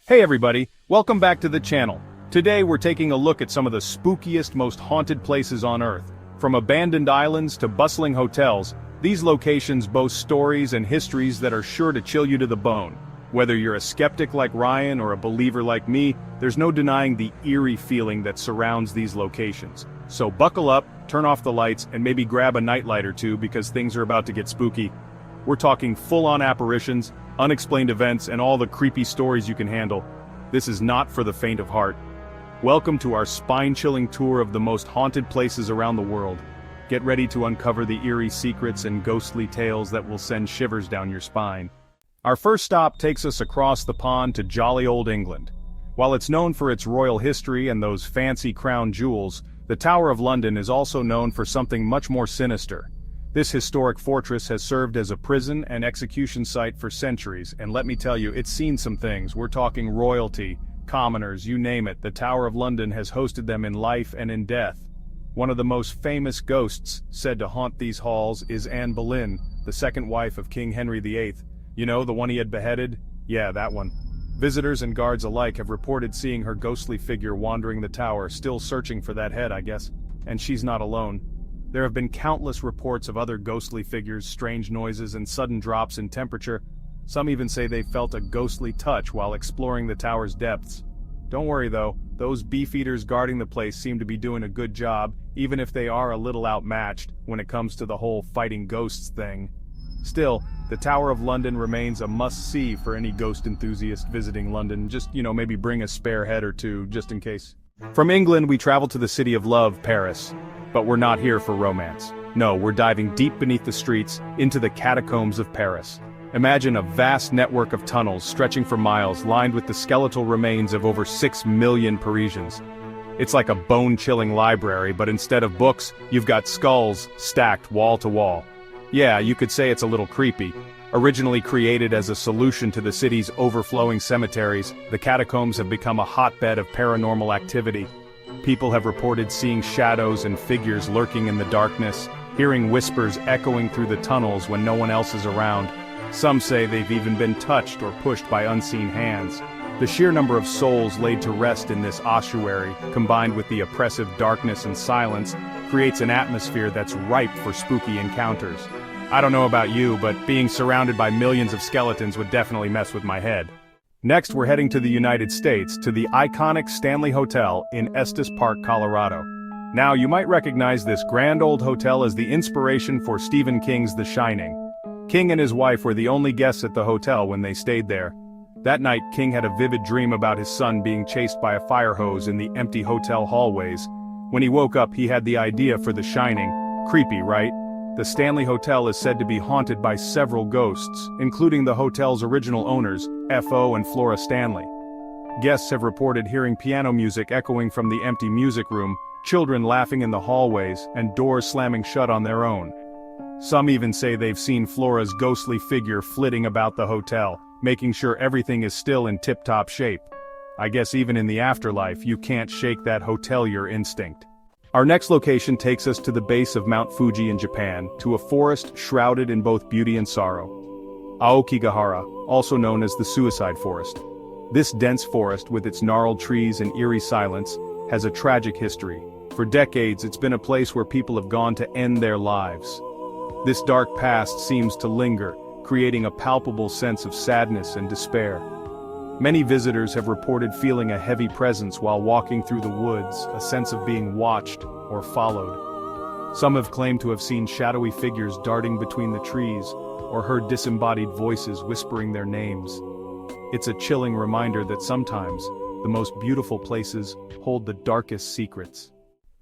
Hey everybody, welcome back to the channel. Today we're taking a look at some of the spookiest, most haunted places on Earth. From abandoned islands to bustling hotels, these locations boast stories and histories that are sure to chill you to the bone. Whether you're a skeptic like Ryan or a believer like me, there's no denying the eerie feeling that surrounds these locations. So buckle up, turn off the lights, and maybe grab a nightlight or two because things are about to get spooky. We're talking full-on apparitions, unexplained events, and all the creepy stories you can handle. This is not for the faint of heart. Welcome to our spine-chilling tour of the most haunted places around the world. Get ready to uncover the eerie secrets and ghostly tales that will send shivers down your spine. Our first stop takes us across the pond to jolly old England. While it's known for its royal history and those fancy crown jewels, the Tower of London is also known for something much more sinister. This historic fortress has served as a prison and execution site for centuries, and let me tell you, it's seen some things. We're talking royalty, commoners, you name it. The Tower of London has hosted them in life and in death. One of the most famous ghosts said to haunt these halls is Anne Boleyn, the second wife of King Henry VIII. You know, the one he had beheaded? Yeah, that one. Visitors and guards alike have reported seeing her ghostly figure wandering the tower, still searching for that head, I guess. And she's not alone. There have been countless reports of other ghostly figures, strange noises, and sudden drops in temperature. Some even say they felt a ghostly touch while exploring the tower's depths. Don't worry though, those beefeaters guarding the place seem to be doing a good job, even if they are a little outmatched when it comes to the whole fighting ghosts thing. Still, the Tower of London remains a must-see for any ghost enthusiast visiting London. Just, maybe bring a spare head or two, just in case. From England, we travel to the city of love, Paris. But we're not here for romance. No, we're diving deep beneath the streets, into the catacombs of Paris. Imagine a vast network of tunnels stretching for miles, lined with the skeletal remains of over 6 million Parisians. It's like a bone-chilling library, but instead of books, you've got skulls stacked wall to wall. Yeah, you could say it's a little creepy. Originally created as a solution to the city's overflowing cemeteries, the catacombs have become a hotbed of paranormal activity. People have reported seeing shadows and figures lurking in the darkness, hearing whispers echoing through the tunnels when no one else is around. Some say they've even been touched or pushed by unseen hands. The sheer number of souls laid to rest in this ossuary, combined with the oppressive darkness and silence, creates an atmosphere that's ripe for spooky encounters. I don't know about you, but being surrounded by millions of skeletons would definitely mess with my head. Next, we're heading to the United States, to the iconic Stanley Hotel in Estes Park, Colorado. Now, you might recognize this grand old hotel as the inspiration for Stephen King's The Shining. King and his wife were the only guests at the hotel when they stayed there. That night, King had a vivid dream about his son being chased by a fire hose in the empty hotel hallways. When he woke up, he had the idea for The Shining. Creepy, right? The Stanley Hotel is said to be haunted by several ghosts, including the hotel's original owners, F.O. and Flora Stanley. Guests have reported hearing piano music echoing from the empty music room, children laughing in the hallways, and doors slamming shut on their own. Some even say they've seen Flora's ghostly figure flitting about the hotel, making sure everything is still in tip-top shape. I guess even in the afterlife, you can't shake that hotelier instinct. Our next location takes us to the base of Mount Fuji in Japan, to a forest shrouded in both beauty and sorrow. Aokigahara, also known as the Suicide Forest. This dense forest, with its gnarled trees and eerie silence, has a tragic history. For decades, it's been a place where people have gone to end their lives. This dark past seems to linger, creating a palpable sense of sadness and despair. Many visitors have reported feeling a heavy presence while walking through the woods, a sense of being watched or followed. Some have claimed to have seen shadowy figures darting between the trees, or heard disembodied voices whispering their names. It's a chilling reminder that sometimes, the most beautiful places hold the darkest secrets.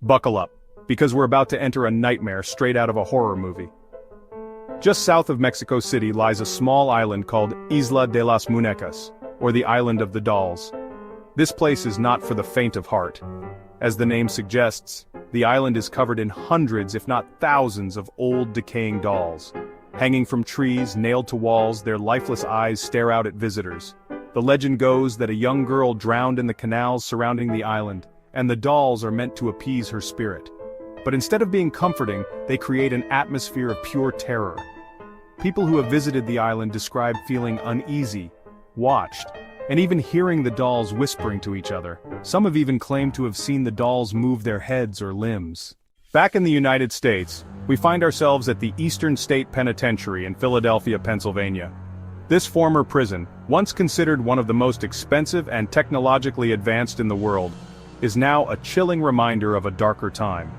Buckle up, because we're about to enter a nightmare straight out of a horror movie. Just south of Mexico City lies a small island called Isla de las Muñecas, or the Island of the Dolls. This place is not for the faint of heart. As the name suggests, the island is covered in hundreds if not thousands of old decaying dolls. Hanging from trees, nailed to walls, their lifeless eyes stare out at visitors. The legend goes that a young girl drowned in the canals surrounding the island, and the dolls are meant to appease her spirit. But instead of being comforting, they create an atmosphere of pure terror. People who have visited the island describe feeling uneasy, watched, and even hearing the dolls whispering to each other. Some have even claimed to have seen the dolls move their heads or limbs. Back in the United States, we find ourselves at the Eastern State Penitentiary in Philadelphia, Pennsylvania. This former prison, once considered one of the most expensive and technologically advanced in the world, is now a chilling reminder of a darker time.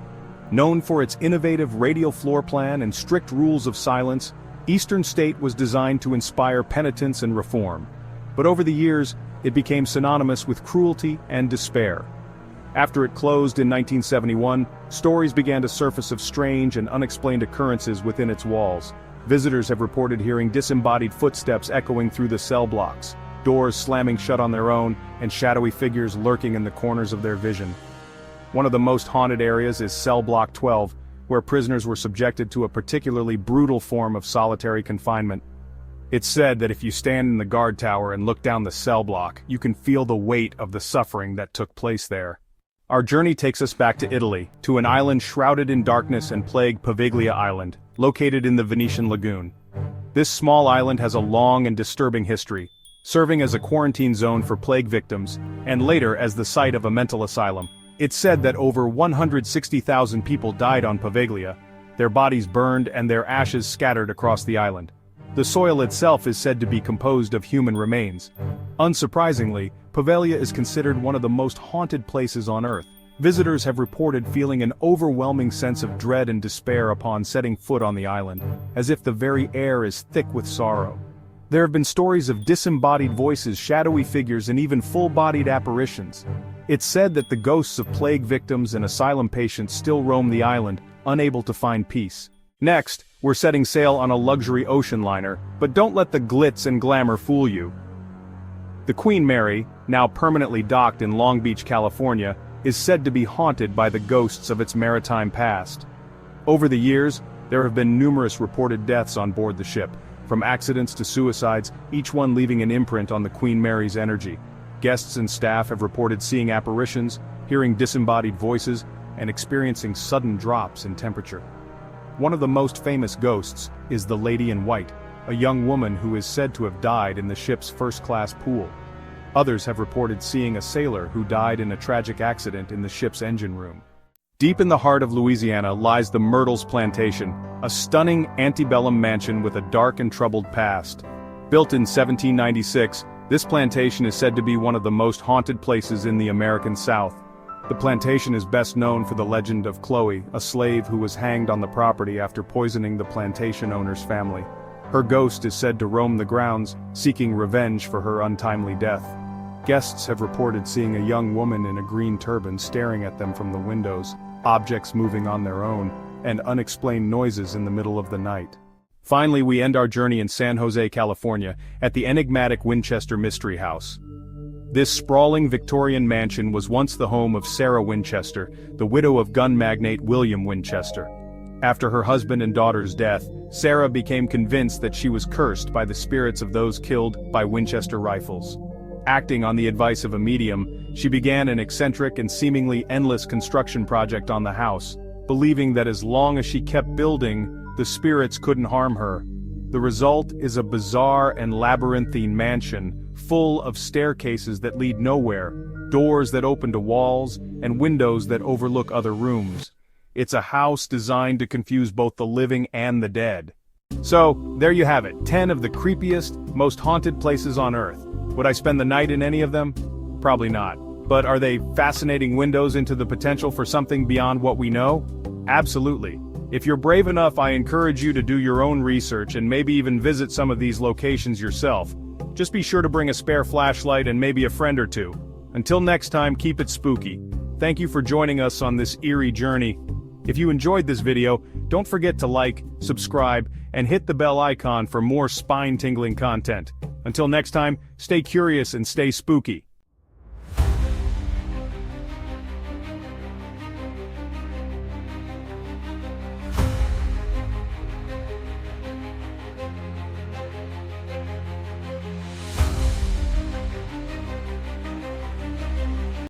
Known for its innovative radial floor plan and strict rules of silence, Eastern State was designed to inspire penitence and reform. But over the years, it became synonymous with cruelty and despair. After it closed in 1971, stories began to surface of strange and unexplained occurrences within its walls. Visitors have reported hearing disembodied footsteps echoing through the cell blocks, doors slamming shut on their own, and shadowy figures lurking in the corners of their vision. One of the most haunted areas is Cell Block 12, where prisoners were subjected to a particularly brutal form of solitary confinement. It's said that if you stand in the guard tower and look down the cell block, you can feel the weight of the suffering that took place there. Our journey takes us back to Italy, to an island shrouded in darkness and plague, Poveglia Island, located in the Venetian lagoon. This small island has a long and disturbing history, serving as a quarantine zone for plague victims, and later as the site of a mental asylum. It's said that over 160,000 people died on Poveglia, their bodies burned and their ashes scattered across the island. The soil itself is said to be composed of human remains. Unsurprisingly, Poveglia is considered one of the most haunted places on Earth. Visitors have reported feeling an overwhelming sense of dread and despair upon setting foot on the island, as if the very air is thick with sorrow. There have been stories of disembodied voices, shadowy figures, and even full-bodied apparitions. It's said that the ghosts of plague victims and asylum patients still roam the island, unable to find peace. Next, we're setting sail on a luxury ocean liner, but don't let the glitz and glamour fool you. The Queen Mary, now permanently docked in Long Beach, California, is said to be haunted by the ghosts of its maritime past. Over the years, there have been numerous reported deaths on board the ship, from accidents to suicides, each one leaving an imprint on the Queen Mary's energy. Guests and staff have reported seeing apparitions, hearing disembodied voices, and experiencing sudden drops in temperature. One of the most famous ghosts is the Lady in White, a young woman who is said to have died in the ship's first-class pool. Others have reported seeing a sailor who died in a tragic accident in the ship's engine room. Deep in the heart of Louisiana lies the Myrtles Plantation, a stunning antebellum mansion with a dark and troubled past. Built in 1796, this plantation is said to be one of the most haunted places in the American South. The plantation is best known for the legend of Chloe, a slave who was hanged on the property after poisoning the plantation owner's family. Her ghost is said to roam the grounds, seeking revenge for her untimely death. Guests have reported seeing a young woman in a green turban staring at them from the windows, objects moving on their own, and unexplained noises in the middle of the night. Finally, we end our journey in San Jose, California, at the enigmatic Winchester Mystery House. This sprawling Victorian mansion was once the home of Sarah Winchester, the widow of gun magnate William Winchester. After her husband and daughter's death, Sarah became convinced that she was cursed by the spirits of those killed by Winchester rifles. Acting on the advice of a medium, she began an eccentric and seemingly endless construction project on the house, believing that as long as she kept building, the spirits couldn't harm her. The result is a bizarre and labyrinthine mansion, full of staircases that lead nowhere, doors that open to walls, and windows that overlook other rooms. It's a house designed to confuse both the living and the dead. So, there you have it, 10 of the creepiest, most haunted places on Earth. Would I spend the night in any of them? Probably not. But are they fascinating windows into the potential for something beyond what we know? Absolutely. If you're brave enough, I encourage you to do your own research and maybe even visit some of these locations yourself. Just be sure to bring a spare flashlight and maybe a friend or two. Until next time, keep it spooky. Thank you for joining us on this eerie journey. If you enjoyed this video, don't forget to like, subscribe, and hit the bell icon for more spine-tingling content. Until next time, stay curious and stay spooky.